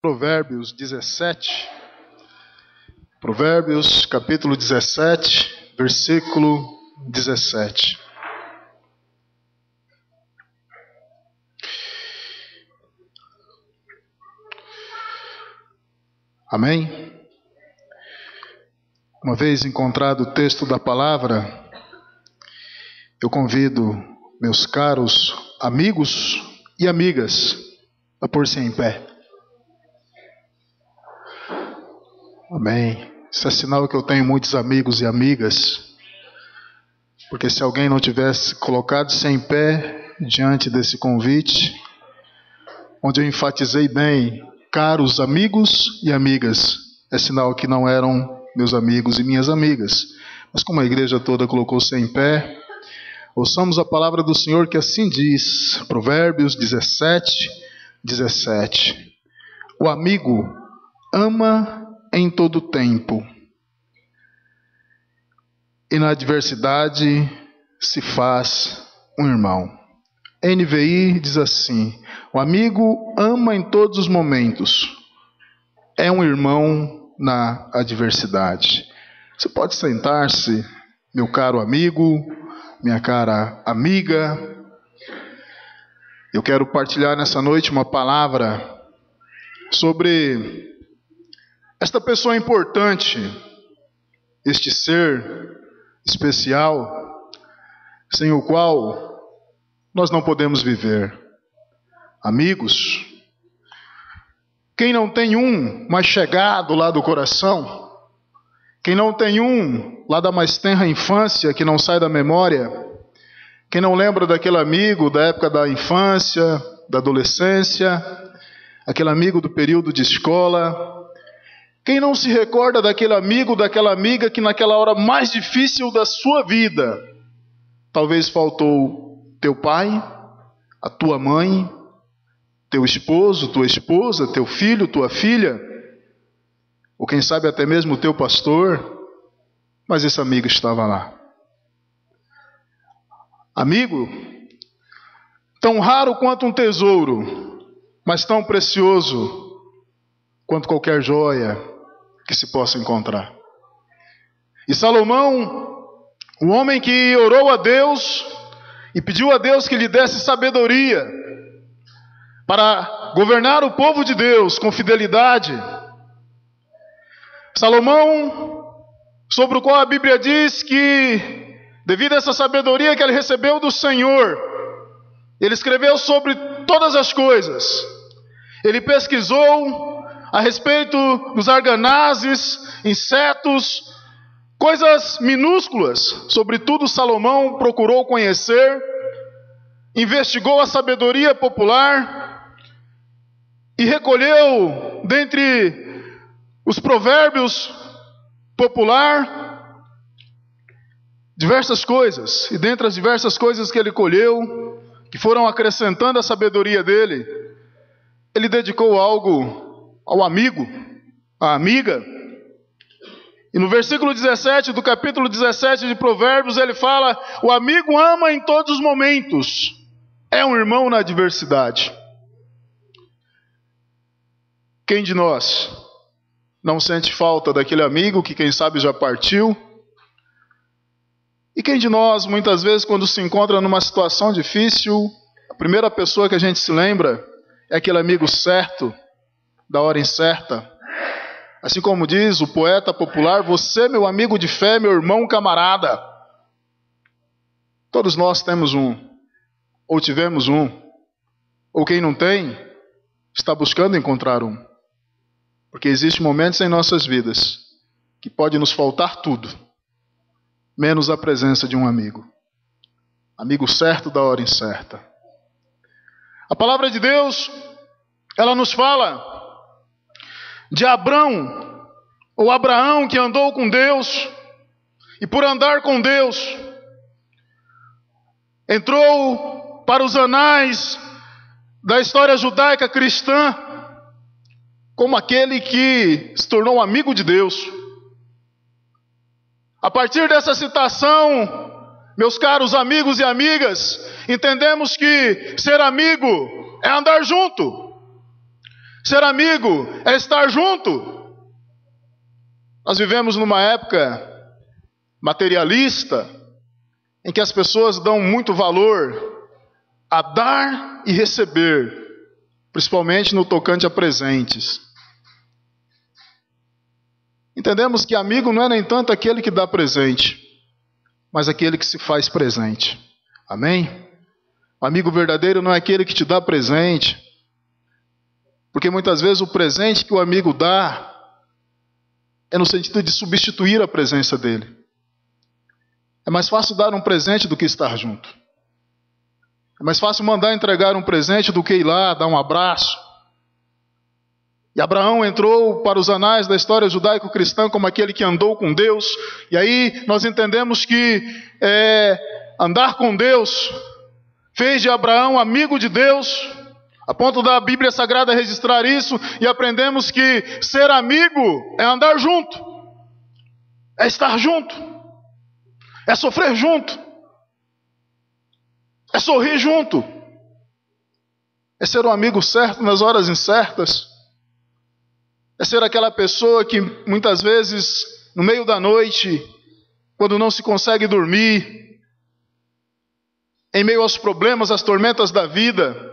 Provérbios 17. Provérbios capítulo 17, versículo 17. Amém? Uma vez encontrado o texto da palavra, eu convido meus caros amigos e amigas a pôr-se em pé. Amém. Isso é sinal que eu tenho muitos amigos e amigas, porque se alguém não tivesse colocado-se em pé diante desse convite, onde eu enfatizei bem, caros amigos e amigas, é sinal que não eram meus amigos e minhas amigas. Mas como a igreja toda colocou-se em pé, ouçamos a palavra do Senhor que assim diz, Provérbios 17, 17. O amigo ama em todo tempo, e na adversidade se faz um irmão. NVI diz assim: o amigo ama em todos os momentos, é um irmão na adversidade. Você pode sentar-se, meu caro amigo, minha cara amiga. Eu quero partilhar nessa noite uma palavra sobre esta pessoa importante, este ser especial, sem o qual nós não podemos viver. Amigos, quem não tem um mais chegado lá do coração, quem não tem um lá da mais tenra infância que não sai da memória, quem não lembra daquele amigo da época da infância, da adolescência, aquele amigo do período de escola, quem não se recorda daquele amigo, daquela amiga que naquela hora mais difícil da sua vida, talvez faltou teu pai, a tua mãe, teu esposo, tua esposa, teu filho, tua filha, ou quem sabe até mesmo o teu pastor, mas esse amigo estava lá. Amigo, tão raro quanto um tesouro, mas tão precioso quanto qualquer joia que se possa encontrar. E Salomão, o homem que orou a Deus e pediu a Deus que lhe desse sabedoria para governar o povo de Deus com fidelidade. Salomão, sobre o qual a Bíblia diz que, devido a essa sabedoria que ele recebeu do Senhor, ele escreveu sobre todas as coisas. Ele pesquisou a respeito dos arganazes, insetos, coisas minúsculas. Sobretudo Salomão procurou conhecer, investigou a sabedoria popular e recolheu dentre os provérbios popular diversas coisas. E dentre as diversas coisas que ele colheu, que foram acrescentando a sabedoria dele, ele dedicou algo ao amigo, à amiga. E no versículo 17 do capítulo 17 de Provérbios, ele fala: o amigo ama em todos os momentos, é um irmão na adversidade. Quem de nós não sente falta daquele amigo que quem sabe já partiu? E quem de nós, muitas vezes, quando se encontra numa situação difícil, a primeira pessoa que a gente se lembra é aquele amigo certo, da hora incerta? Assim como diz o poeta popular: você, meu amigo de fé, meu irmão camarada. Todos nós temos um, ou tivemos um, ou quem não tem, está buscando encontrar um. Porque existem momentos em nossas vidas que pode nos faltar tudo, menos a presença de um amigo. Amigo certo da hora incerta. A palavra de Deus, ela nos fala de Abrão, ou Abraão, que andou com Deus, e por andar com Deus, entrou para os anais da história judaica cristã, como aquele que se tornou amigo de Deus. A partir dessa citação, meus caros amigos e amigas, entendemos que ser amigo é andar junto. Ser amigo é estar junto. Nós vivemos numa época materialista, em que as pessoas dão muito valor a dar e receber, principalmente no tocante a presentes. Entendemos que amigo não é nem tanto aquele que dá presente, mas aquele que se faz presente. Amém? O amigo verdadeiro não é aquele que te dá presente, porque muitas vezes o presente que o amigo dá é no sentido de substituir a presença dele. É mais fácil dar um presente do que estar junto. É mais fácil mandar entregar um presente do que ir lá dar um abraço. E Abraão entrou para os anais da história judaico-cristã como aquele que andou com Deus. E aí nós entendemos que andar com Deus fez de Abraão amigo de Deus, a ponto da Bíblia Sagrada registrar isso, e aprendemos que ser amigo é andar junto, é estar junto, é sofrer junto, é sorrir junto, é ser um amigo certo nas horas incertas, é ser aquela pessoa que muitas vezes, no meio da noite, quando não se consegue dormir, em meio aos problemas, às tormentas da vida,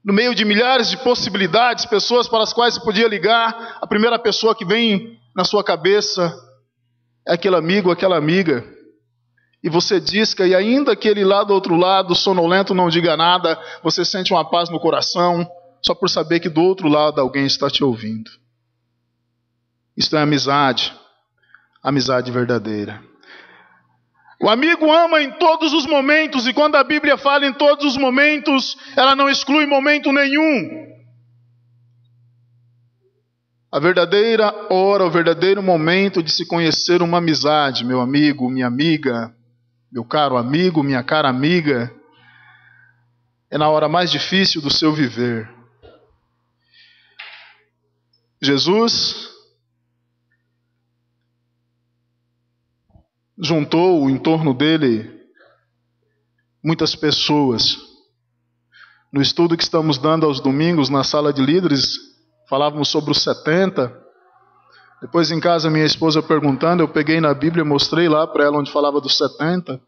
no meio de milhares de possibilidades, pessoas para as quais você podia ligar, a primeira pessoa que vem na sua cabeça é aquele amigo, aquela amiga. E você disca, e ainda que ele lá do outro lado, sonolento, não diga nada, você sente uma paz no coração, só por saber que do outro lado alguém está te ouvindo. Isto é amizade, amizade verdadeira. O amigo ama em todos os momentos, e quando a Bíblia fala em todos os momentos, ela não exclui momento nenhum. A verdadeira hora, o verdadeiro momento de se conhecer uma amizade, meu amigo, minha amiga, meu caro amigo, minha cara amiga, é na hora mais difícil do seu viver. Jesus juntou em torno dele muitas pessoas. No estudo que estamos dando aos domingos na sala de líderes, falávamos sobre os 70. Depois em casa minha esposa perguntando, eu peguei na Bíblia, mostrei lá para ela onde falava dos 70.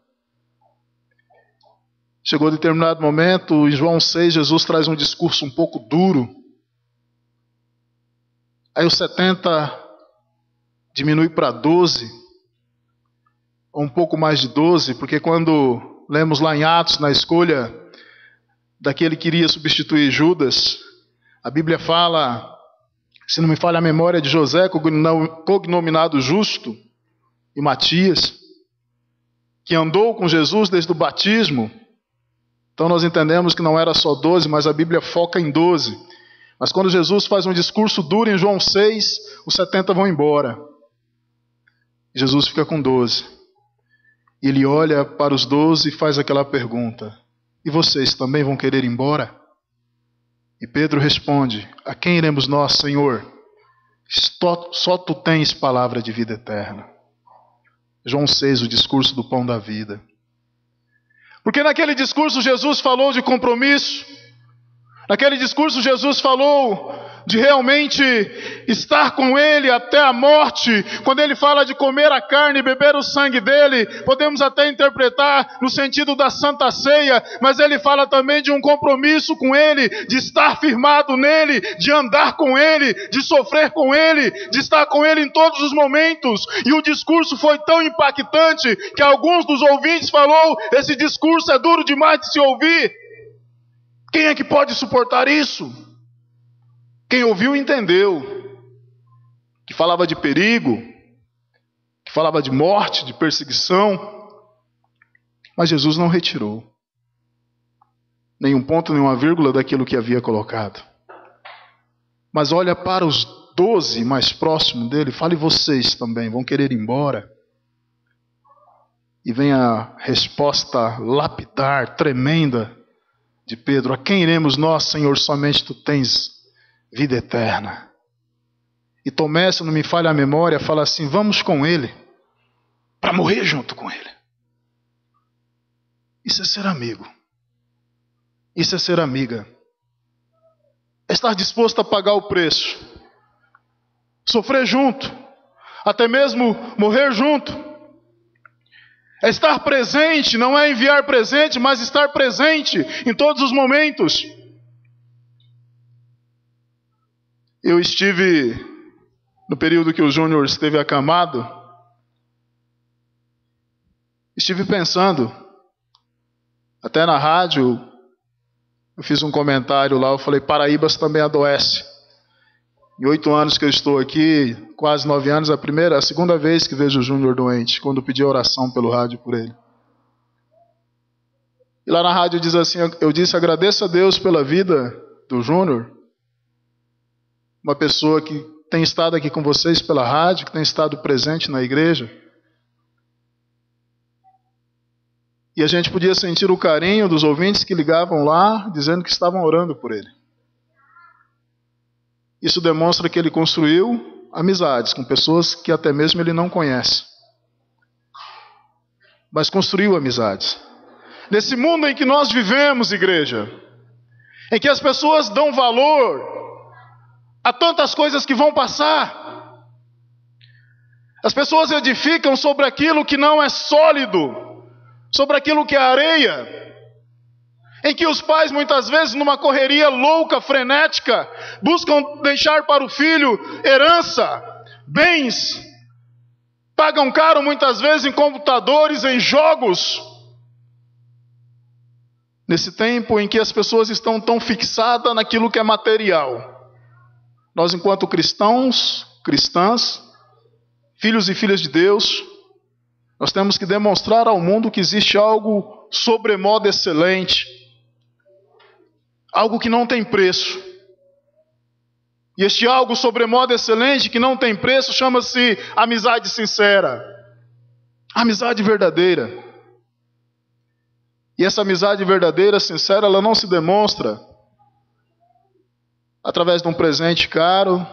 Chegou determinado momento, em João 6, Jesus traz um discurso um pouco duro. Aí os 70 diminui para 12. Ou um pouco mais de 12, porque quando lemos lá em Atos, na escolha daquele que iria substituir Judas, a Bíblia fala, se não me falha a memória, de José, cognominado Justo, e Matias, que andou com Jesus desde o batismo. Então nós entendemos que não era só 12, mas a Bíblia foca em 12. Mas quando Jesus faz um discurso duro em João 6, os 70 vão embora. Jesus fica com 12. Ele olha para os 12 e faz aquela pergunta: e vocês também vão querer ir embora? E Pedro responde: a quem iremos nós, Senhor? Só tu tens palavra de vida eterna. João 6, o discurso do pão da vida. Porque naquele discurso Jesus falou de compromisso. Naquele discurso Jesus falou de realmente estar com Ele até a morte. Quando Ele fala de comer a carne e beber o sangue dEle, podemos até interpretar no sentido da Santa Ceia, mas Ele fala também de um compromisso com Ele, de estar firmado nele, de andar com Ele, de sofrer com Ele, de estar com Ele em todos os momentos. E o discurso foi tão impactante que alguns dos ouvintes falou: esse discurso é duro demais de se ouvir. Quem é que pode suportar isso? Quem ouviu entendeu que falava de perigo, que falava de morte, de perseguição, mas Jesus não retirou nenhum ponto, nenhuma vírgula daquilo que havia colocado. Mas olha para os 12 mais próximos dele, fala: e vocês também vão querer ir embora? E vem a resposta lapidar, tremenda de Pedro: a quem iremos nós, Senhor? Somente tu tens vida eterna. E Tomé, se não me falha a memória, fala assim: vamos com Ele, para morrer junto com Ele. Isso é ser amigo. Isso é ser amiga. É estar disposto a pagar o preço, sofrer junto, até mesmo morrer junto. É estar presente, não é enviar presente, mas estar presente em todos os momentos. Eu estive, no período que o Júnior esteve acamado, estive pensando, até na rádio, eu fiz um comentário lá, eu falei, Paraíbas também adoece. Em 8 anos que eu estou aqui, quase 9 anos, a segunda vez que vejo o Júnior doente, quando eu pedi oração pelo rádio por ele. E lá na rádio diz assim, eu disse, agradeço a Deus pela vida do Júnior, uma pessoa que tem estado aqui com vocês pela rádio, que tem estado presente na igreja. E a gente podia sentir o carinho dos ouvintes que ligavam lá, dizendo que estavam orando por ele. Isso demonstra que ele construiu amizades com pessoas que até mesmo ele não conhece. Mas construiu amizades. Nesse mundo em que nós vivemos, igreja, em que as pessoas dão valor a tantas coisas que vão passar, as pessoas edificam sobre aquilo que não é sólido, sobre aquilo que é areia, em que os pais muitas vezes numa correria louca, frenética, buscam deixar para o filho herança, bens, pagam caro muitas vezes em computadores, em jogos. Nesse tempo em que as pessoas estão tão fixadas naquilo que é material, nós enquanto cristãos, cristãs, filhos e filhas de Deus, nós temos que demonstrar ao mundo que existe algo sobremodo excelente, algo que não tem preço. E este algo sobremodo excelente, que não tem preço, chama-se amizade sincera, amizade verdadeira. E essa amizade verdadeira, sincera, ela não se demonstra através de um presente caro,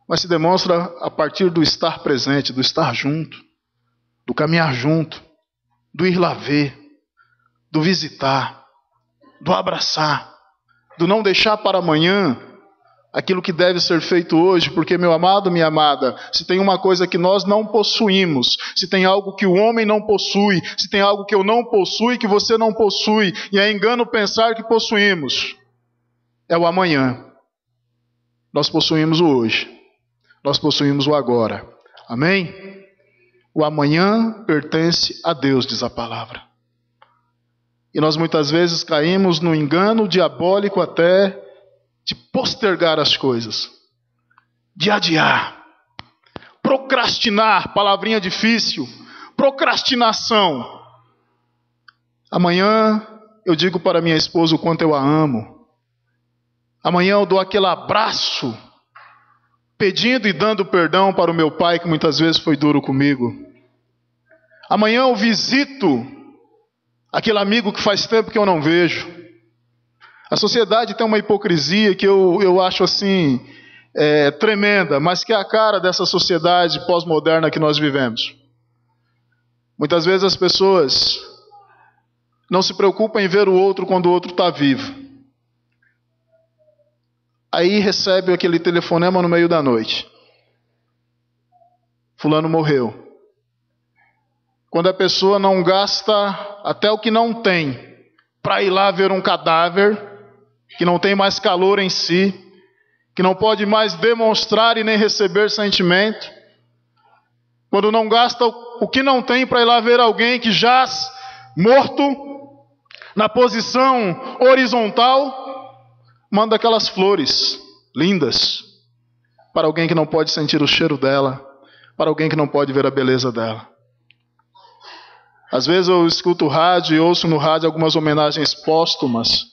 mas se demonstra a partir do estar presente, do estar junto, do caminhar junto, do ir lá ver, do visitar, do abraçar, do não deixar para amanhã aquilo que deve ser feito hoje, porque, meu amado, minha amada, se tem uma coisa que nós não possuímos, se tem algo que o homem não possui, se tem algo que eu não possuo e que você não possui, e é engano pensar que possuímos, é o amanhã. Nós possuímos o hoje, nós possuímos o agora, amém? O amanhã pertence a Deus, diz a palavra. E nós muitas vezes caímos no engano diabólico até de postergar as coisas, de adiar, procrastinar, palavrinha difícil, procrastinação. Amanhã eu digo para minha esposa o quanto eu a amo. Amanhã eu dou aquele abraço, pedindo e dando perdão para o meu pai que muitas vezes foi duro comigo. Amanhã eu visito aquele amigo que faz tempo que eu não vejo. A sociedade tem uma hipocrisia que eu acho assim tremenda, mas que é a cara dessa sociedade pós-moderna que nós vivemos. Muitas vezes as pessoas não se preocupam em ver o outro quando o outro está vivo. Aí recebe aquele telefonema no meio da noite. Fulano morreu. Quando a pessoa não gasta até o que não tem para ir lá ver um cadáver, que não tem mais calor em si, que não pode mais demonstrar e nem receber sentimento, quando não gasta o que não tem para ir lá ver alguém que jaz morto, na posição horizontal, manda aquelas flores lindas para alguém que não pode sentir o cheiro dela, para alguém que não pode ver a beleza dela. Às vezes eu escuto o rádio e ouço no rádio algumas homenagens póstumas,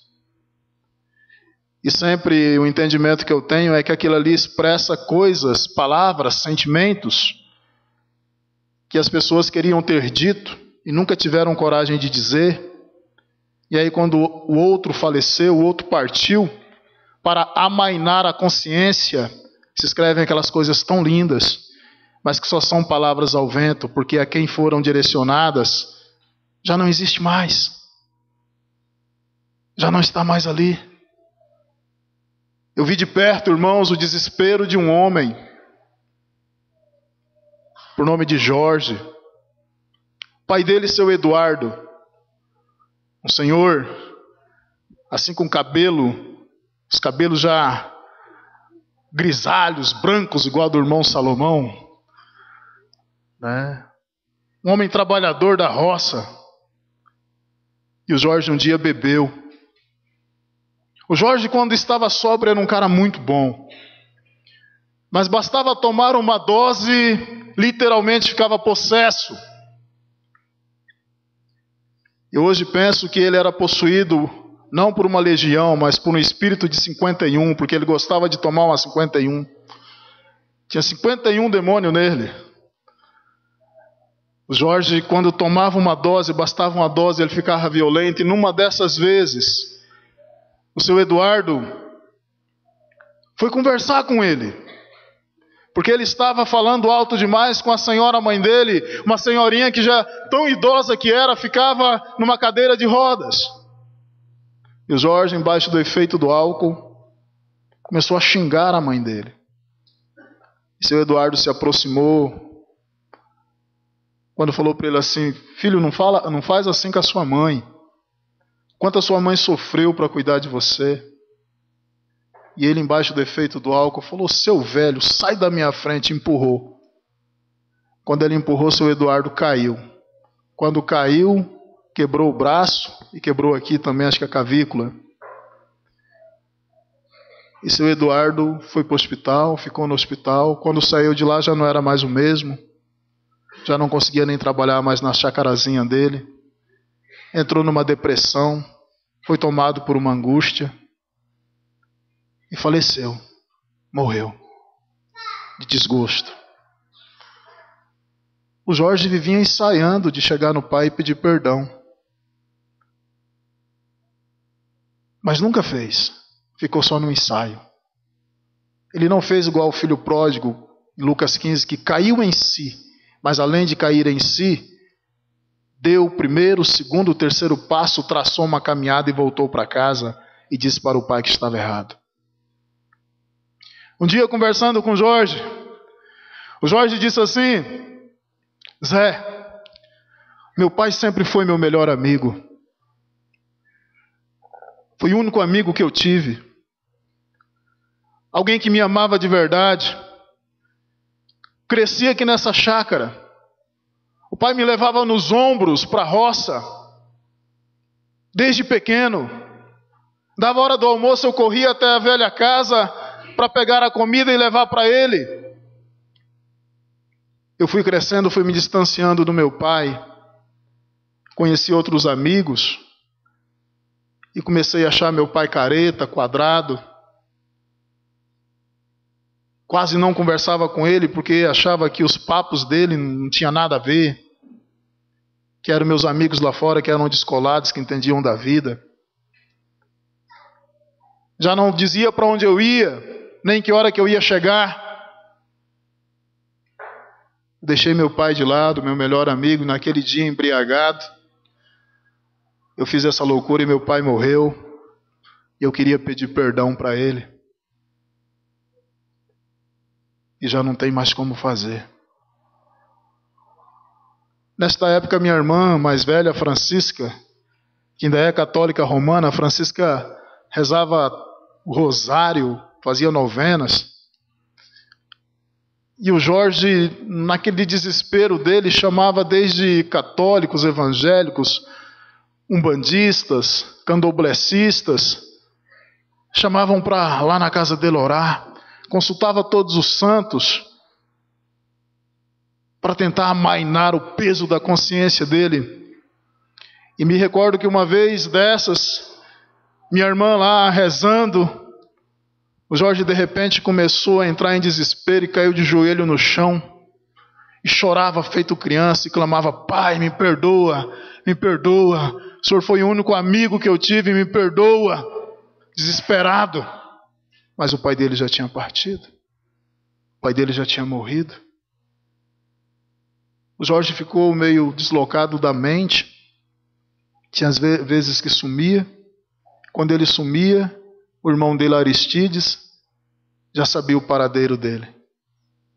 e sempre o entendimento que eu tenho é que aquilo ali expressa coisas, palavras, sentimentos que as pessoas queriam ter dito e nunca tiveram coragem de dizer. E aí quando o outro faleceu, o outro partiu, para amainar a consciência, se escrevem aquelas coisas tão lindas, mas que só são palavras ao vento, porque a quem foram direcionadas já não existe mais, já não está mais ali. Eu vi de perto, irmãos, o desespero de um homem, por nome de Jorge. O pai dele, seu Eduardo, um senhor, assim com os cabelos já grisalhos, brancos, igual do irmão Salomão, né? Um homem trabalhador da roça. E o Jorge um dia bebeu. O Jorge, quando estava sóbrio, era um cara muito bom. Mas bastava tomar uma dose, literalmente ficava possesso. Eu hoje penso que ele era possuído não por uma legião, mas por um espírito de 51, porque ele gostava de tomar uma 51. Tinha 51 demônios nele. O Jorge, quando tomava uma dose, bastava uma dose, ele ficava violento. E numa dessas vezes, o seu Eduardo foi conversar com ele, porque ele estava falando alto demais com a senhora mãe dele, uma senhorinha que já tão idosa que era, ficava numa cadeira de rodas. E o Jorge, embaixo do efeito do álcool, começou a xingar a mãe dele. E seu Eduardo se aproximou, quando falou para ele assim: filho, não faz assim com a sua mãe. Quanto a sua mãe sofreu para cuidar de você. E ele, embaixo do efeito do álcool, falou: seu velho, sai da minha frente. E empurrou. Quando ele empurrou, seu Eduardo caiu. Quando caiu, quebrou o braço e quebrou aqui também, acho que a cavícula. E seu Eduardo foi para o hospital, ficou no hospital. Quando saiu de lá já não era mais o mesmo. Já não conseguia nem trabalhar mais na chacarazinha dele. Entrou numa depressão, foi tomado por uma angústia e faleceu, morreu, de desgosto. O Jorge vivia ensaiando de chegar no pai e pedir perdão, mas nunca fez, ficou só no ensaio. Ele não fez igual o filho pródigo, em Lucas 15, que caiu em si, mas além de cair em si, deu o primeiro, o segundo, o terceiro passo, traçou uma caminhada e voltou para casa e disse para o pai que estava errado. Um dia, conversando com o Jorge disse assim: Zé, meu pai sempre foi meu melhor amigo. Foi o único amigo que eu tive. Alguém que me amava de verdade. Cresci aqui nessa chácara. O pai me levava nos ombros para a roça, desde pequeno. Dava hora do almoço, eu corria até a velha casa para pegar a comida e levar para ele. Eu fui crescendo, fui me distanciando do meu pai. Conheci outros amigos e comecei a achar meu pai careta, quadrado. Quase não conversava com ele porque achava que os papos dele não tinha nada a ver. Que eram meus amigos lá fora, que eram descolados, que entendiam da vida. Já não dizia para onde eu ia, nem que hora que eu ia chegar. Deixei meu pai de lado, meu melhor amigo, naquele dia embriagado. Eu fiz essa loucura e meu pai morreu. E eu queria pedir perdão para ele. E já não tem mais como fazer. Nesta época, minha irmã mais velha, Francisca, que ainda é católica romana, Francisca rezava o rosário, fazia novenas. E o Jorge, naquele desespero dele, chamava desde católicos, evangélicos, umbandistas, candoblecistas, chamavam para lá na casa dele orar, consultava todos os santos, para tentar amainar o peso da consciência dele. E me recordo que uma vez dessas, minha irmã lá rezando, o Jorge de repente começou a entrar em desespero e caiu de joelho no chão e chorava feito criança e clamava: pai, me perdoa, o senhor foi o único amigo que eu tive, me perdoa. Desesperado. Mas o pai dele já tinha partido, o pai dele já tinha morrido. O Jorge ficou meio deslocado da mente. Tinha as vezes que sumia. Quando ele sumia, o irmão dele, Aristides, já sabia o paradeiro dele.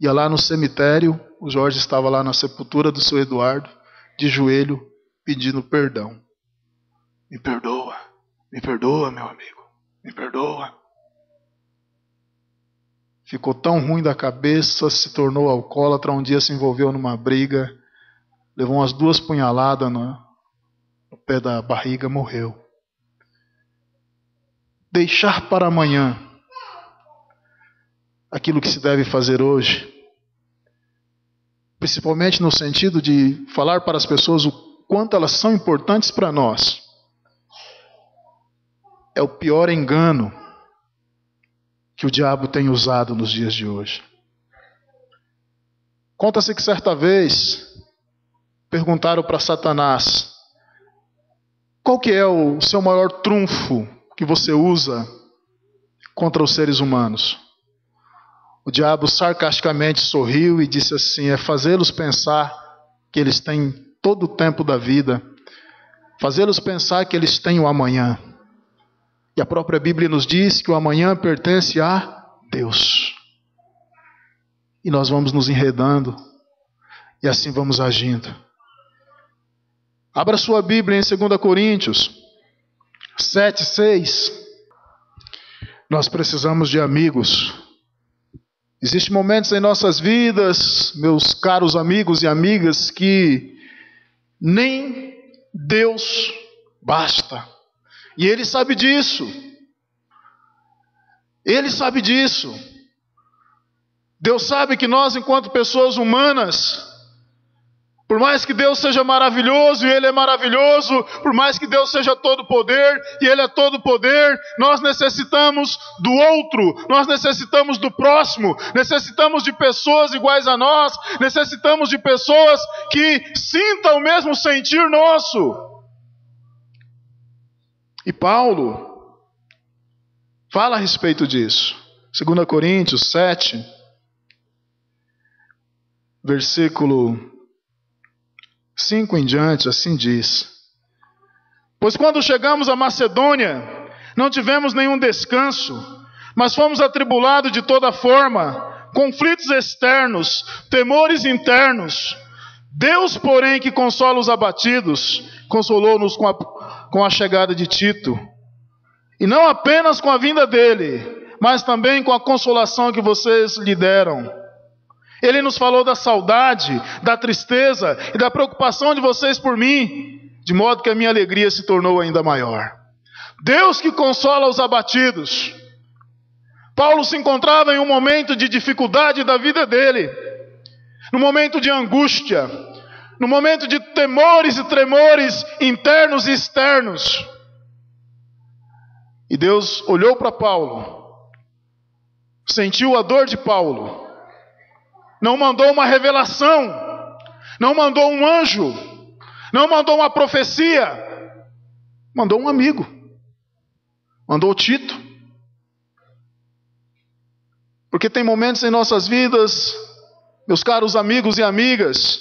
Ia lá no cemitério, o Jorge estava lá na sepultura do seu Eduardo, de joelho, pedindo perdão. Me perdoa, meu amigo, me perdoa. Ficou tão ruim da cabeça, se tornou alcoólatra, um dia se envolveu numa briga, levou umas 2 punhaladas no pé da barriga, morreu. Deixar para amanhã aquilo que se deve fazer hoje, principalmente no sentido de falar para as pessoas o quanto elas são importantes para nós, é o pior engano que o diabo tem usado nos dias de hoje. Conta-se que certa vez perguntaram para Satanás: qual que é o seu maior trunfo que você usa contra os seres humanos? O diabo sarcasticamente sorriu e disse assim: é fazê-los pensar que eles têm todo o tempo da vida, fazê-los pensar que eles têm o amanhã. E a própria Bíblia nos diz que o amanhã pertence a Deus. E nós vamos nos enredando e assim vamos agindo. Abra sua Bíblia em 2 Coríntios 7:6. Nós precisamos de amigos. Existem momentos em nossas vidas, meus caros amigos e amigas, que nem Deus basta. E Ele sabe disso. Ele sabe disso. Deus sabe que nós, enquanto pessoas humanas, por mais que Deus seja maravilhoso e Ele é maravilhoso, por mais que Deus seja todo poder e Ele é todo poder, nós necessitamos do outro, nós necessitamos do próximo, necessitamos de pessoas iguais a nós, necessitamos de pessoas que sintam o mesmo sentir nosso. E Paulo fala a respeito disso. 2 Coríntios 7, versículo 5 em diante, assim diz: pois quando chegamos à Macedônia, não tivemos nenhum descanso, mas fomos atribulados de toda forma, conflitos externos, temores internos. Deus, porém, que consola os abatidos, consolou-nos com a chegada de Tito, e não apenas com a vinda dele, mas também com a consolação que vocês lhe deram. Ele nos falou da saudade, da tristeza e da preocupação de vocês por mim, de modo que a minha alegria se tornou ainda maior. Deus que consola os abatidos. Paulo se encontrava em um momento de dificuldade da vida dele, no momento de angústia, no momento de temores e tremores internos e externos. E Deus olhou para Paulo, sentiu a dor de Paulo, não mandou uma revelação, não mandou um anjo, não mandou uma profecia, mandou um amigo, mandou Tito. Porque tem momentos em nossas vidas, meus caros amigos e amigas,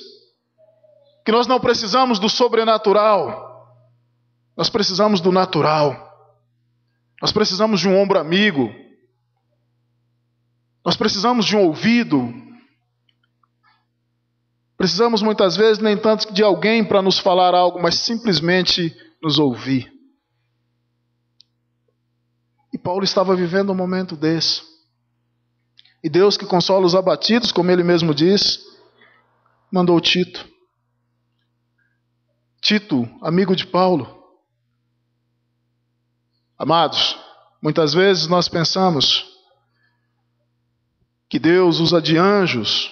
que nós não precisamos do sobrenatural, nós precisamos do natural. Nós precisamos de um ombro amigo, nós precisamos de um ouvido, precisamos muitas vezes nem tanto de alguém para nos falar algo, mas simplesmente nos ouvir. E Paulo estava vivendo um momento desse. E Deus que consola os abatidos, como ele mesmo diz, mandou Tito. Tito, amigo de Paulo. Amados, muitas vezes nós pensamos que Deus usa de anjos.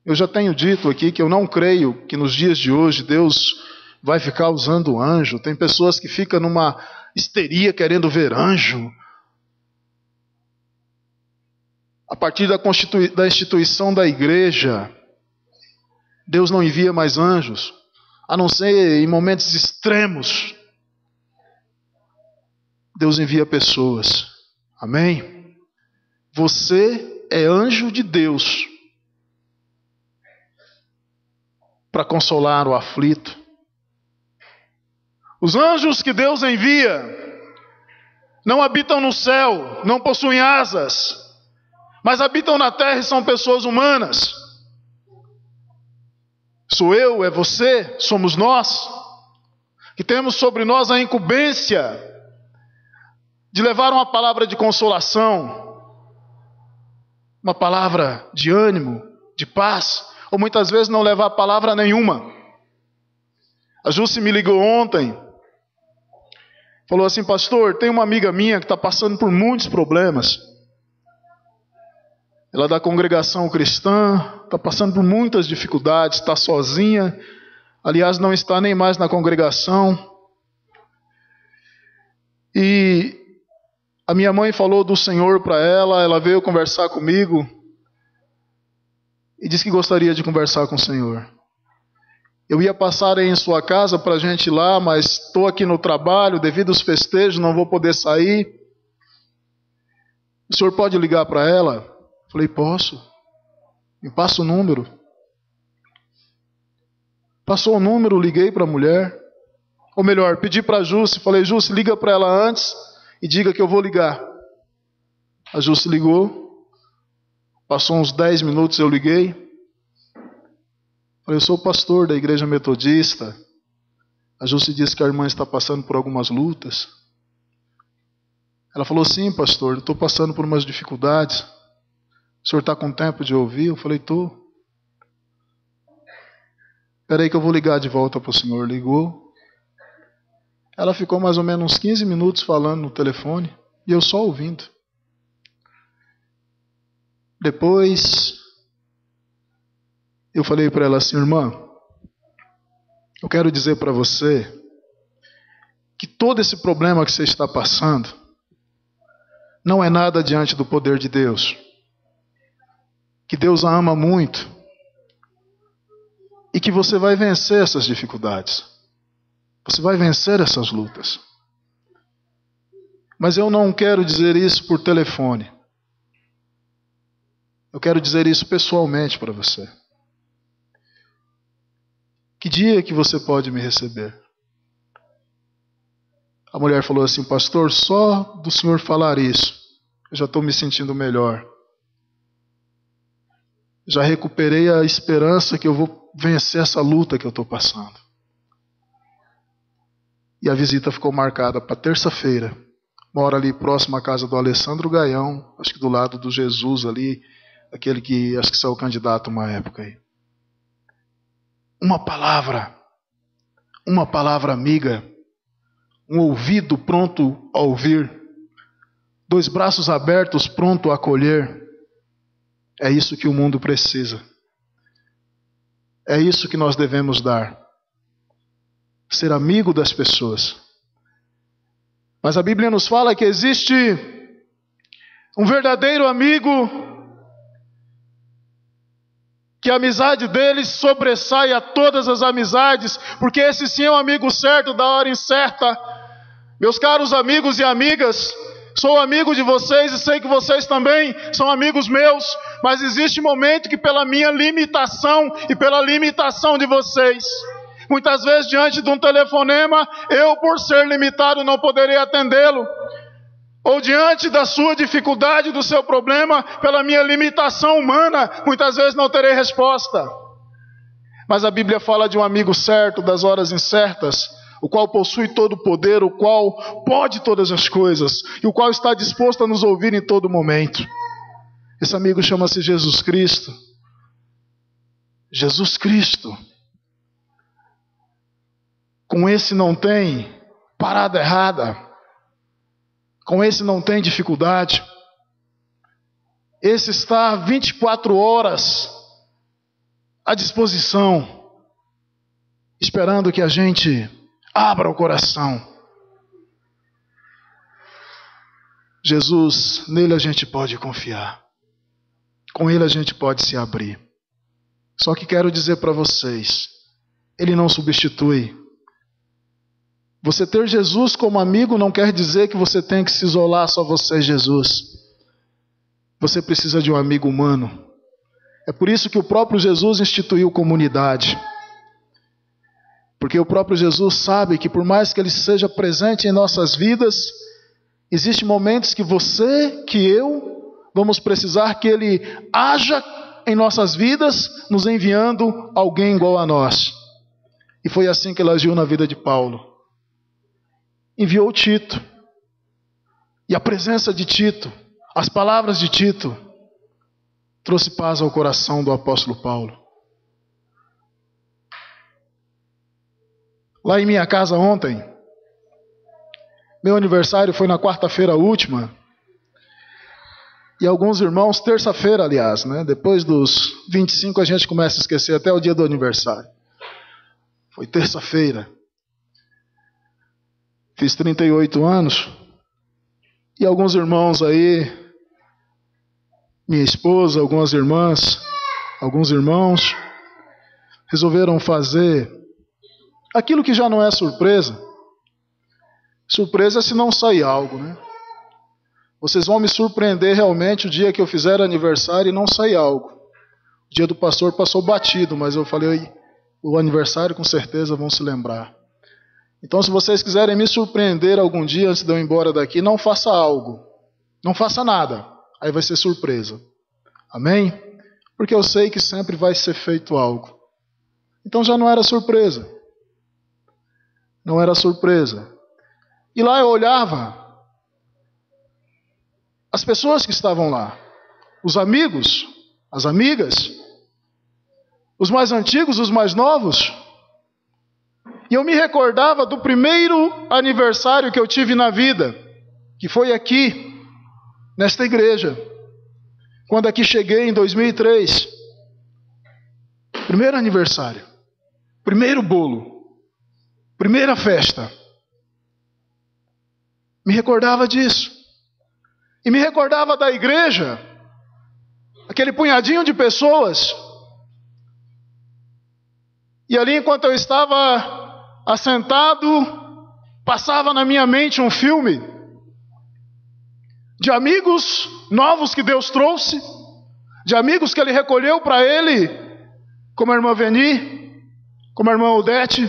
Eu já tenho dito aqui que eu não creio que nos dias de hoje Deus vai ficar usando anjo. Tem pessoas que ficam numa histeria querendo ver anjo. A partir da instituição da igreja, Deus não envia mais anjos, a não ser em momentos extremos. Deus envia pessoas. Amém? Você é anjo de Deus para consolar o aflito. Os anjos que Deus envia não habitam no céu, não possuem asas, mas habitam na terra e são pessoas humanas. Sou eu, é você, somos nós, que temos sobre nós a incumbência de levar uma palavra de consolação, uma palavra de ânimo, de paz, ou muitas vezes não levar palavra nenhuma. A Jússi me ligou ontem, falou assim: pastor, tem uma amiga minha que está passando por muitos problemas. Ela é da congregação cristã, está passando por muitas dificuldades, está sozinha, aliás não está nem mais na congregação. E a minha mãe falou do Senhor para ela, ela veio conversar comigo e disse que gostaria de conversar com o Senhor. Eu ia passar aí em sua casa para a gente ir lá, mas estou aqui no trabalho, devido aos festejos, não vou poder sair. O senhor pode ligar para ela? Falei, posso. Me passa o número. Passou o número, liguei para a mulher. Ou melhor, pedi para a Jússi, falei, Jússi, liga para ela antes e diga que eu vou ligar. A Jússi ligou. Passou uns 10 minutos, eu liguei. Falei, eu sou pastor da igreja metodista. A Jússi disse que a irmã está passando por algumas lutas. Ela falou, sim, pastor, estou passando por umas dificuldades. O senhor está com tempo de ouvir? Eu falei, estou. Espera aí que eu vou ligar de volta para o senhor. Ligou. Ela ficou mais ou menos uns 15 minutos falando no telefone e eu só ouvindo. Depois eu falei para ela assim, irmã, eu quero dizer para você que todo esse problema que você está passando não é nada diante do poder de Deus. Que Deus a ama muito e que você vai vencer essas dificuldades. Você vai vencer essas lutas. Mas eu não quero dizer isso por telefone. Eu quero dizer isso pessoalmente para você. Que dia que você pode me receber? A mulher falou assim, pastor, só do senhor falar isso, eu já estou me sentindo melhor. Já recuperei a esperança que eu vou vencer essa luta que eu estou passando. E a visita ficou marcada para terça-feira. Mora ali próximo à casa do Alessandro Gaião, acho que do lado do Jesus ali, aquele que acho que saiu candidato uma época aí. Uma palavra amiga, um ouvido pronto a ouvir, 2 braços abertos pronto a acolher. É isso que o mundo precisa. É isso que nós devemos dar. Ser amigo das pessoas. Mas a Bíblia nos fala que existe um verdadeiro amigo, que a amizade dele sobressai a todas as amizades, porque esse sim é o amigo certo da hora incerta. Meus caros amigos e amigas, sou amigo de vocês e sei que vocês também são amigos meus, mas existe momento que pela minha limitação e pela limitação de vocês, muitas vezes diante de um telefonema, eu por ser limitado não poderei atendê-lo. Ou diante da sua dificuldade, do seu problema, pela minha limitação humana, muitas vezes não terei resposta. Mas a Bíblia fala de um amigo certo das horas incertas, o qual possui todo o poder, o qual pode todas as coisas, e o qual está disposto a nos ouvir em todo momento. Esse amigo chama-se Jesus Cristo. Jesus Cristo. Com esse não tem parada errada. Com esse não tem dificuldade. Esse está 24 horas à disposição, esperando que a gente abra o coração. Jesus, nele a gente pode confiar. Com ele a gente pode se abrir. Só que quero dizer para vocês, ele não substitui. Você ter Jesus como amigo não quer dizer que você tem que se isolar só você e Jesus. Você precisa de um amigo humano. É por isso que o próprio Jesus instituiu comunidade. Porque o próprio Jesus sabe que por mais que ele seja presente em nossas vidas, existem momentos que você, que eu, vamos precisar que Ele haja em nossas vidas, nos enviando alguém igual a nós. E foi assim que Ele agiu na vida de Paulo. Enviou Tito. E a presença de Tito, as palavras de Tito, trouxe paz ao coração do apóstolo Paulo. Lá em minha casa ontem, meu aniversário foi na quarta-feira última, e alguns irmãos, terça-feira aliás, né? Depois dos 25 a gente começa a esquecer até o dia do aniversário. Foi terça-feira. Fiz 38 anos, e alguns irmãos aí, minha esposa, algumas irmãs, alguns irmãos, resolveram fazer aquilo que já não é surpresa. Surpresa é se não sair algo, né? Vocês vão me surpreender realmente o dia que eu fizer aniversário e não sair algo. O dia do pastor passou batido, mas eu falei, o aniversário com certeza vão se lembrar. Então, se vocês quiserem me surpreender algum dia antes de eu ir embora daqui, não faça algo. Não faça nada. Aí vai ser surpresa. Amém? Porque eu sei que sempre vai ser feito algo. Então já não era surpresa. Não era surpresa. E lá eu olhava as pessoas que estavam lá. Os amigos, as amigas, os mais antigos, os mais novos. E eu me recordava do primeiro aniversário que eu tive na vida, que foi aqui, nesta igreja, quando aqui cheguei em 2003. Primeiro aniversário, primeiro bolo, primeira festa. Me recordava disso. E me recordava da igreja, aquele punhadinho de pessoas. E ali, enquanto eu estava assentado, passava na minha mente um filme de amigos novos que Deus trouxe, de amigos que Ele recolheu para Ele, como a irmã Veni, como a irmã Odete.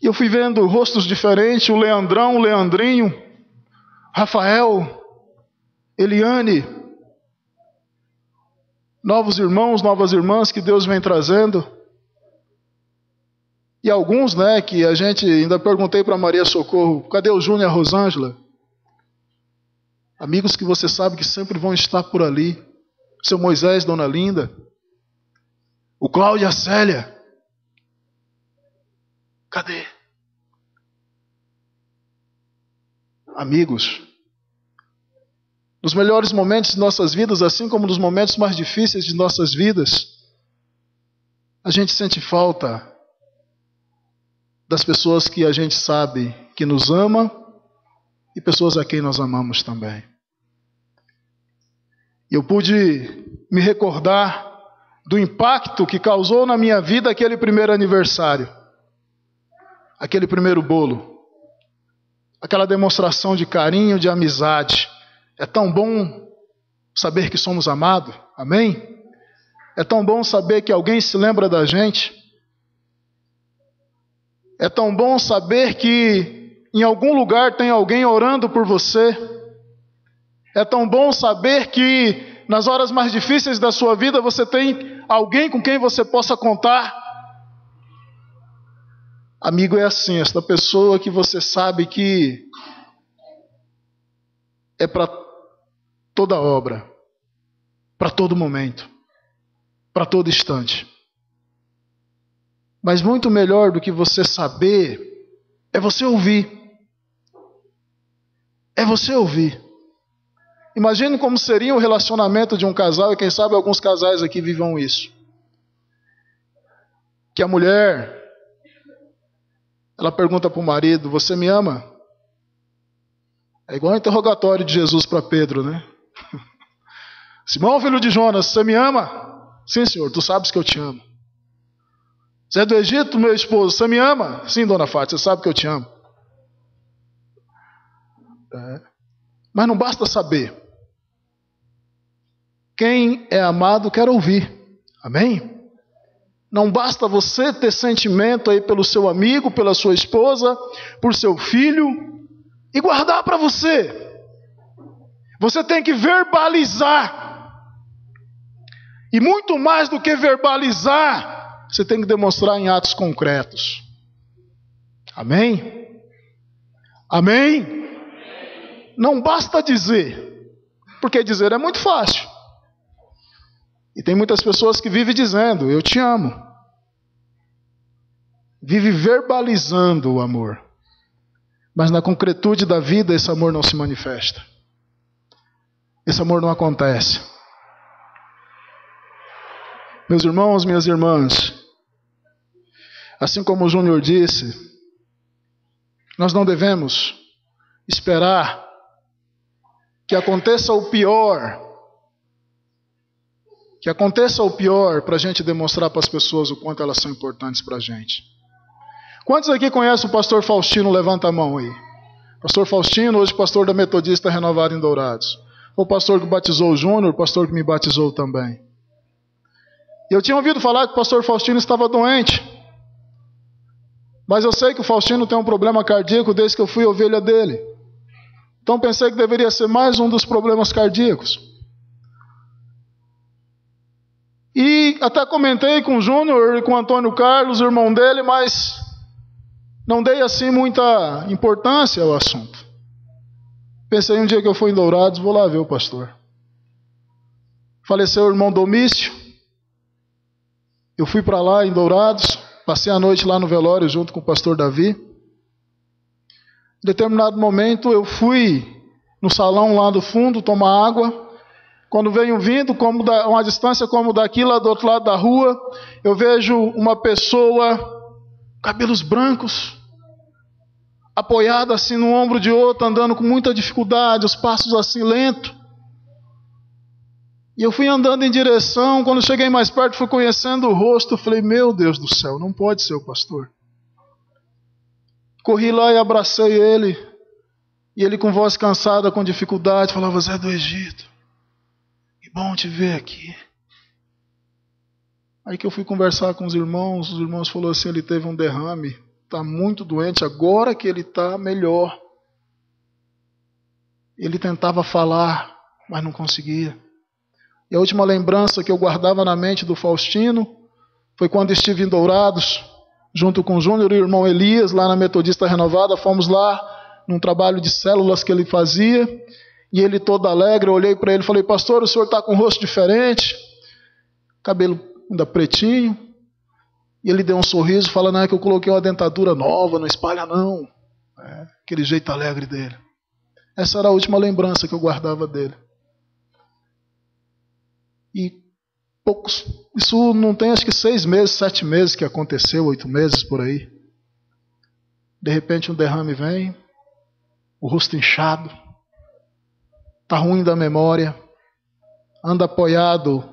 E eu fui vendo rostos diferentes, o Leandrão, o Leandrinho, Rafael, Eliane, novos irmãos, novas irmãs que Deus vem trazendo. E alguns, né, que a gente, ainda perguntei para Maria Socorro, cadê o Júnior e a Rosângela? Amigos que você sabe que sempre vão estar por ali. Seu Moisés, Dona Linda, o Cláudio e a Célia. Cadê? Amigos, nos melhores momentos de nossas vidas, assim como nos momentos mais difíceis de nossas vidas, a gente sente falta das pessoas que a gente sabe que nos ama e pessoas a quem nós amamos também. Eu pude me recordar do impacto que causou na minha vida aquele primeiro aniversário, aquele primeiro bolo, aquela demonstração de carinho, de amizade. É tão bom saber que somos amados, amém? É tão bom saber que alguém se lembra da gente. É tão bom saber que em algum lugar tem alguém orando por você. É tão bom saber que nas horas mais difíceis da sua vida você tem alguém com quem você possa contar. Amigo é assim, esta pessoa que você sabe que é para toda obra, para todo momento, para todo instante. Mas muito melhor do que você saber é você ouvir. É você ouvir. Imagine como seria o relacionamento de um casal, e quem sabe alguns casais aqui vivam isso. Que a mulher, ela pergunta para o marido, você me ama? É igual o interrogatório de Jesus para Pedro, né? Simão, filho de Jonas, você me ama? Sim, Senhor, tu sabes que eu te amo. Zé do Egito, meu esposo, você me ama? Sim, dona Fátima, você sabe que eu te amo. Mas não basta saber. Quem é amado quer ouvir. Amém? Não basta você ter sentimento aí pelo seu amigo, pela sua esposa, por seu filho, e guardar para você. Você tem que verbalizar. E muito mais do que verbalizar, você tem que demonstrar em atos concretos. Amém? Amém? Não basta dizer, porque dizer é muito fácil. E tem muitas pessoas que vivem dizendo, eu te amo. Vive verbalizando o amor. Mas na concretude da vida, esse amor não se manifesta. Esse amor não acontece. Meus irmãos, minhas irmãs, assim como o Júnior disse, nós não devemos esperar que aconteça o pior. Que aconteça o pior para a gente demonstrar para as pessoas o quanto elas são importantes para a gente. Quantos aqui conhecem o pastor Faustino? Levanta a mão aí. Pastor Faustino, hoje pastor da Metodista Renovada em Dourados. O pastor que batizou o Júnior, o pastor que me batizou também. Eu tinha ouvido falar que o pastor Faustino estava doente. Mas eu sei que o Faustino tem um problema cardíaco desde que eu fui ovelha dele. Então pensei que deveria ser mais um dos problemas cardíacos. E até comentei com o Júnior e com o Antônio Carlos, o irmão dele, mas não dei assim muita importância ao assunto. Pensei um dia que eu fui em Dourados, vou lá ver o pastor. Faleceu o irmão Domício. Eu fui para lá em Dourados, passei a noite lá no velório junto com o pastor Davi. Em determinado momento eu fui no salão lá do fundo tomar água. Quando venho vindo, como uma distância como daqui, lá do outro lado da rua, eu vejo uma pessoa, cabelos brancos, apoiada assim no ombro de outra, andando com muita dificuldade, os passos assim lentos. E eu fui andando em direção, quando cheguei mais perto, fui conhecendo o rosto, eu falei, meu Deus do céu, não pode ser o pastor. Corri lá e abracei ele, e ele com voz cansada, com dificuldade, falava, Zé do Egito, que bom te ver aqui. Aí que eu fui conversar com os irmãos falaram assim, ele teve um derrame, está muito doente, agora que ele está melhor. Ele tentava falar, mas não conseguia. E a última lembrança que eu guardava na mente do Faustino foi quando estive em Dourados, junto com o Júnior e o irmão Elias, lá na Metodista Renovada. Fomos lá num trabalho de células que ele fazia, e ele todo alegre, eu olhei para ele e falei, pastor, o senhor está com um rosto diferente, cabelo ainda pretinho. E ele deu um sorriso, falando, não é que eu coloquei uma dentadura nova, não espalha não. Aquele jeito alegre dele. Essa era a última lembrança que eu guardava dele. E isso não tem acho que 6 meses, 7 meses que aconteceu, 8 meses por aí. De repente um derrame vem, o rosto inchado, está ruim da memória, anda apoiado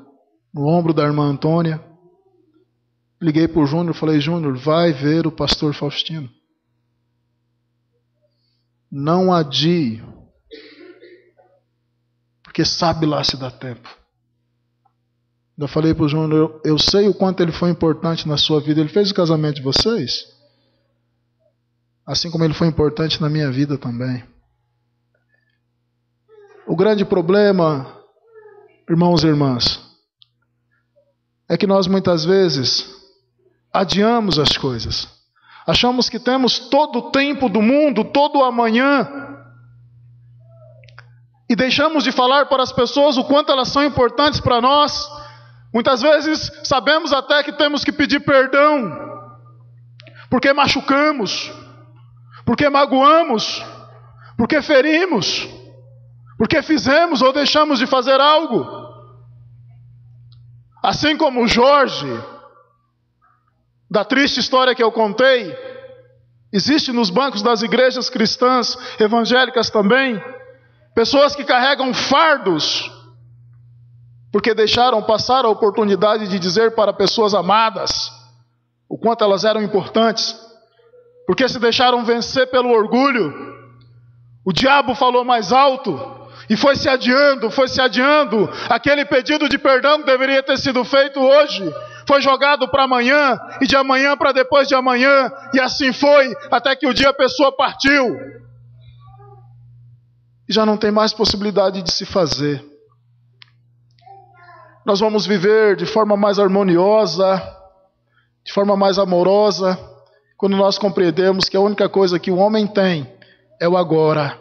no ombro da irmã Antônia. Liguei para o Júnior e falei, Júnior, vai ver o pastor Faustino. Não adie, porque sabe lá se dá tempo. Eu falei para o Júnior, eu sei o quanto ele foi importante na sua vida. Ele fez o casamento de vocês, assim como ele foi importante na minha vida também. O grande problema, irmãos e irmãs, é que nós muitas vezes adiamos as coisas. Achamos que temos todo o tempo do mundo, todo o amanhã, e deixamos de falar para as pessoas o quanto elas são importantes para nós. Muitas vezes sabemos até que temos que pedir perdão, porque machucamos, porque magoamos, porque ferimos, porque fizemos ou deixamos de fazer algo. Assim como o Jorge, da triste história que eu contei, existe nos bancos das igrejas cristãs evangélicas também, pessoas que carregam fardos, porque deixaram passar a oportunidade de dizer para pessoas amadas o quanto elas eram importantes, porque se deixaram vencer pelo orgulho. O diabo falou mais alto e foi se adiando. Aquele pedido de perdão que deveria ter sido feito hoje foi jogado para amanhã, e de amanhã para depois de amanhã, e assim foi até que o dia a pessoa partiu. e já não tem mais possibilidade de se fazer. Nós vamos viver de forma mais harmoniosa, de forma mais amorosa, quando nós compreendemos que a única coisa que o homem tem é o agora.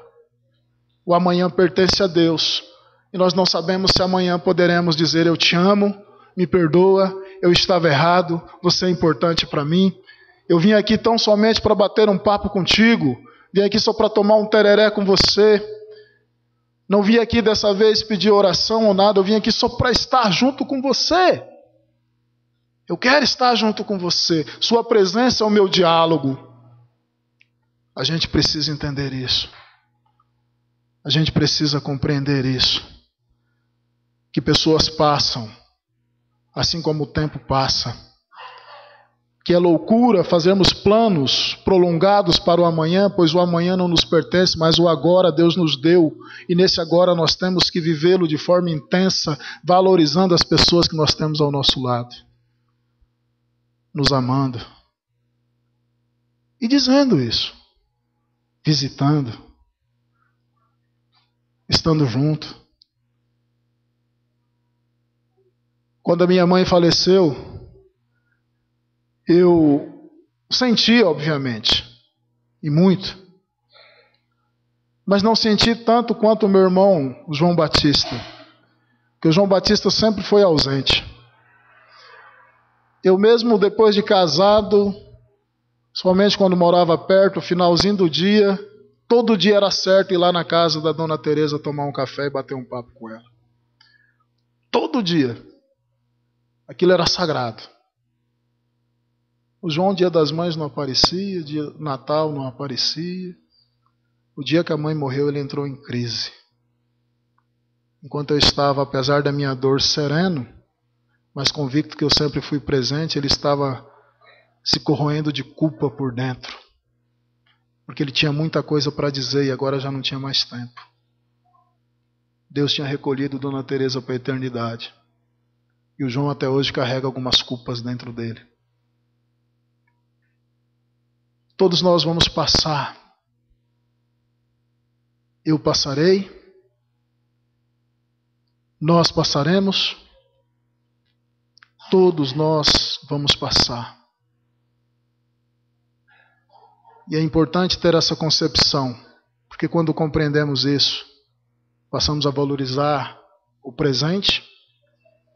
O amanhã pertence a Deus. E nós não sabemos se amanhã poderemos dizer: eu te amo, me perdoa, eu estava errado, você é importante para mim. Eu vim aqui tão somente para bater um papo contigo, vim aqui só para tomar um tereré com você. Não vim aqui dessa vez pedir oração ou nada, eu vim aqui só para estar junto com você. Eu quero estar junto com você. Sua presença é o meu diálogo. A gente precisa entender isso. A gente precisa compreender isso. Que pessoas passam, assim como o tempo passa. Que é loucura fazermos planos prolongados para o amanhã, pois o amanhã não nos pertence, mas o agora Deus nos deu. E nesse agora nós temos que vivê-lo de forma intensa, valorizando as pessoas que nós temos ao nosso lado. Nos amando. E dizendo isso. Visitando. Estando junto. Quando a minha mãe faleceu, eu senti, obviamente, e muito. Mas não senti tanto quanto o meu irmão, o João Batista. Porque o João Batista sempre foi ausente. Eu mesmo, depois de casado, somente quando morava perto, finalzinho do dia, todo dia era certo ir lá na casa da Dona Teresa tomar um café e bater um papo com ela. Todo dia. Aquilo era sagrado. O João, dia das mães, não aparecia, dia Natal não aparecia. O dia que a mãe morreu, ele entrou em crise. Enquanto eu estava, apesar da minha dor, sereno, mas convicto que eu sempre fui presente, ele estava se corroendo de culpa por dentro. Porque ele tinha muita coisa para dizer e agora já não tinha mais tempo. Deus tinha recolhido Dona Teresa para a eternidade. E o João até hoje carrega algumas culpas dentro dele. Todos nós vamos passar. Eu passarei. Nós passaremos. Todos nós vamos passar. E é importante ter essa concepção, porque quando compreendemos isso, passamos a valorizar o presente,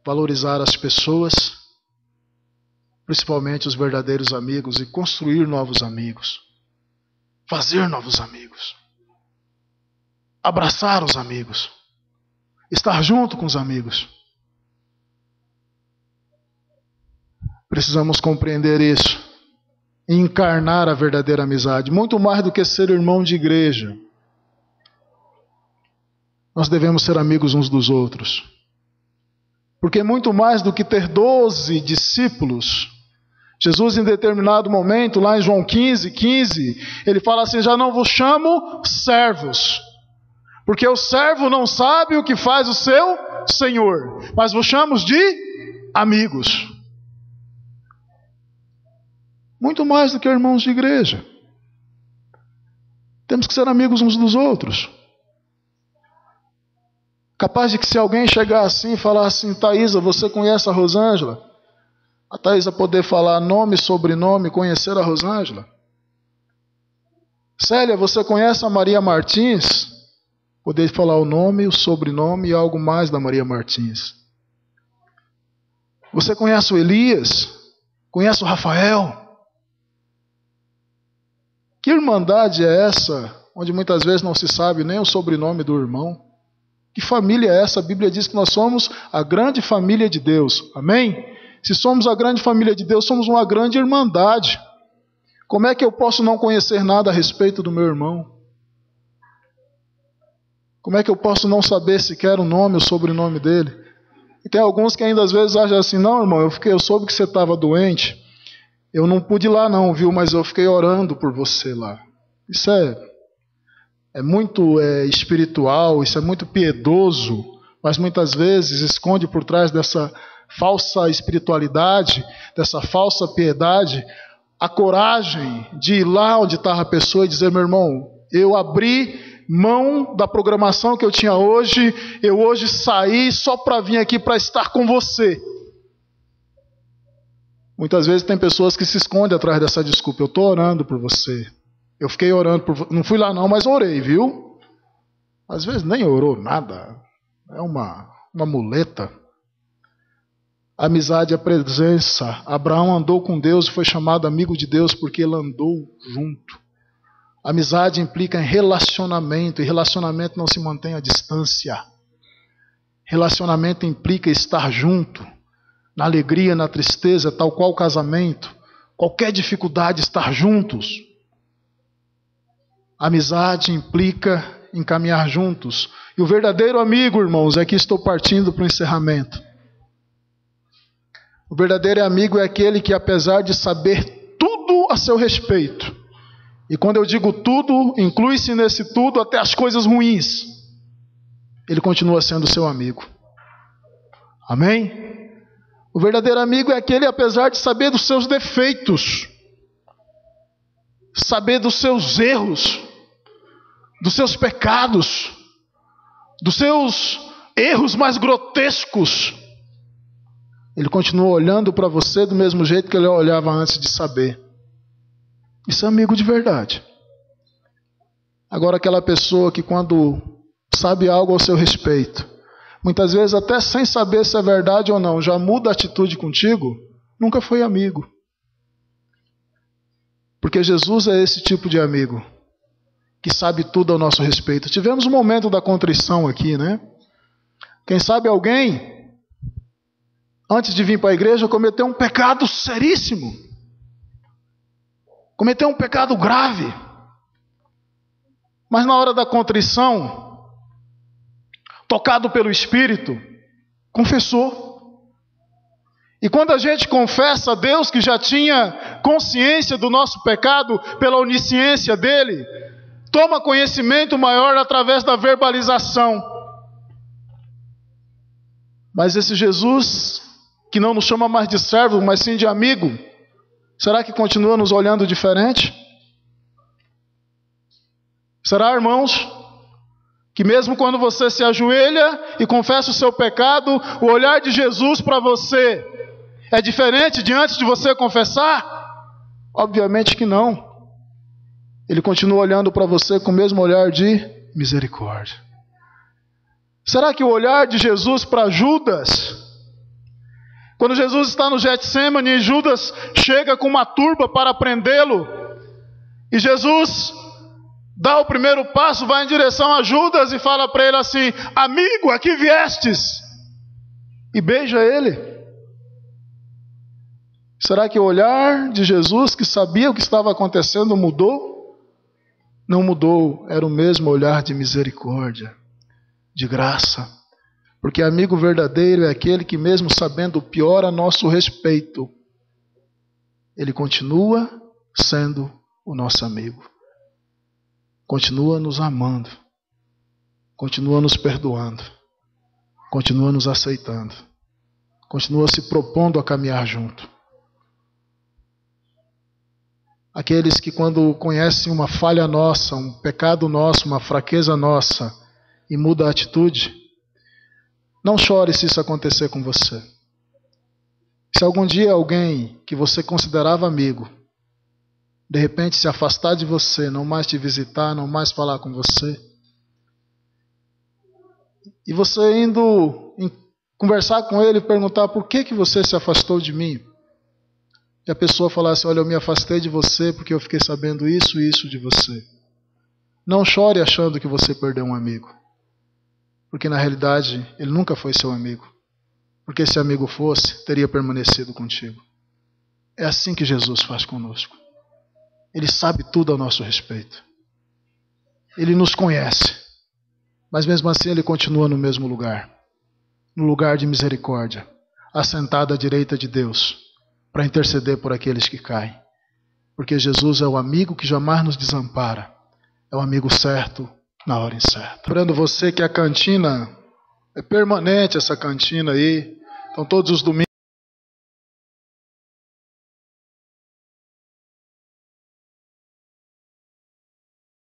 valorizar as pessoas, principalmente os verdadeiros amigos, e construir novos amigos, fazer novos amigos, abraçar os amigos, estar junto com os amigos. Precisamos compreender isso e encarnar a verdadeira amizade, muito mais do que ser irmão de igreja. Nós devemos ser amigos uns dos outros. Porque muito mais do que ter 12 discípulos, Jesus em determinado momento, lá em João 15, ele fala assim: já não vos chamo servos, porque o servo não sabe o que faz o seu senhor, mas vos chamo de amigos. Muito mais do que irmãos de igreja. Temos que ser amigos uns dos outros. Capaz de que se alguém chegar assim e falar assim: Thaisa, você conhece a Rosângela? A Thaisa poder falar nome, sobrenome, conhecer a Rosângela. Célia, você conhece a Maria Martins? Poder falar o nome, o sobrenome e algo mais da Maria Martins. Você conhece o Elias? Conhece o Rafael? Que irmandade é essa, onde muitas vezes não se sabe nem o sobrenome do irmão? Que família é essa? A Bíblia diz que nós somos a grande família de Deus. Amém? Se somos a grande família de Deus, somos uma grande irmandade. Como é que eu posso não conhecer nada a respeito do meu irmão? Como é que eu posso não saber sequer o nome, o sobrenome dele? E tem alguns que ainda às vezes acham assim: não, irmão, eu soube que você estava doente. Eu não pude ir lá não, viu? Mas eu fiquei orando por você lá. Isso é muito espiritual, isso é muito piedoso, mas muitas vezes esconde por trás dessa falsa espiritualidade, dessa falsa piedade, a coragem de ir lá onde estava a pessoa e dizer: meu irmão, eu abri mão da programação que eu tinha hoje. Eu hoje saí só para vir aqui para estar com você. Muitas vezes tem pessoas que se escondem atrás dessa desculpa. Eu estou orando por você. Eu fiquei orando por você. Não fui lá não, mas orei, viu? Às vezes nem orou nada. É uma muleta. Amizade é presença. Abraão andou com Deus e foi chamado amigo de Deus porque ele andou junto. Amizade implica em relacionamento, e relacionamento não se mantém à distância. Relacionamento implica estar junto, na alegria, na tristeza, tal qual o casamento. Qualquer dificuldade, estar juntos. Amizade implica em caminhar juntos. E o verdadeiro amigo, irmãos, aqui estou partindo para o encerramento. O verdadeiro amigo é aquele que, apesar de saber tudo a seu respeito, e quando eu digo tudo, inclui-se nesse tudo até as coisas ruins, ele continua sendo seu amigo. Amém? O verdadeiro amigo é aquele, apesar de saber dos seus defeitos, saber dos seus erros, dos seus pecados, dos seus erros mais grotescos, ele continua olhando para você do mesmo jeito que ele olhava antes de saber. Isso é amigo de verdade. Agora, aquela pessoa que quando sabe algo ao seu respeito, muitas vezes até sem saber se é verdade ou não, já muda a atitude contigo, nunca foi amigo. Porque Jesus é esse tipo de amigo, que sabe tudo ao nosso respeito. Tivemos um momento da contrição aqui, né? Quem sabe alguém, antes de vir para a igreja, cometeu um pecado seríssimo. Cometeu um pecado grave. Mas na hora da contrição, tocado pelo Espírito, confessou. E quando a gente confessa a Deus, que já tinha consciência do nosso pecado pela onisciência dele, toma conhecimento maior através da verbalização. Mas esse Jesus, que não nos chama mais de servo, mas sim de amigo, será que continua nos olhando diferente? Será, irmãos, que mesmo quando você se ajoelha e confessa o seu pecado, o olhar de Jesus para você é diferente de antes de você confessar? Obviamente que não. Ele continua olhando para você com o mesmo olhar de misericórdia. Será que o olhar de Jesus para Judas, quando Jesus está no Getsemane e Judas chega com uma turba para prendê-lo, e Jesus dá o primeiro passo, vai em direção a Judas e fala para ele assim: amigo, aqui viestes, e beija ele. Será que o olhar de Jesus, que sabia o que estava acontecendo, mudou? Não mudou, era o mesmo olhar de misericórdia, de graça. Porque amigo verdadeiro é aquele que, mesmo sabendo o pior a nosso respeito, ele continua sendo o nosso amigo. Continua nos amando. Continua nos perdoando. Continua nos aceitando. Continua se propondo a caminhar junto. Aqueles que, quando conhecem uma falha nossa, um pecado nosso, uma fraqueza nossa, e muda a atitude, não chore se isso acontecer com você. Se algum dia alguém que você considerava amigo, de repente se afastar de você, não mais te visitar, não mais falar com você, e você indo conversar com ele e perguntar: por que você se afastou de mim? E a pessoa falar assim: olha, eu me afastei de você porque eu fiquei sabendo isso e isso de você. Não chore achando que você perdeu um amigo. Porque na realidade ele nunca foi seu amigo. Porque se amigo fosse, teria permanecido contigo. É assim que Jesus faz conosco. Ele sabe tudo a nosso respeito. Ele nos conhece. Mas mesmo assim ele continua no mesmo lugar. No lugar de misericórdia. Assentado à direita de Deus, para interceder por aqueles que caem. Porque Jesus é o amigo que jamais nos desampara. É o amigo certo na hora incerta. Lembrando você que a cantina é permanente, essa cantina aí. Então todos os domingos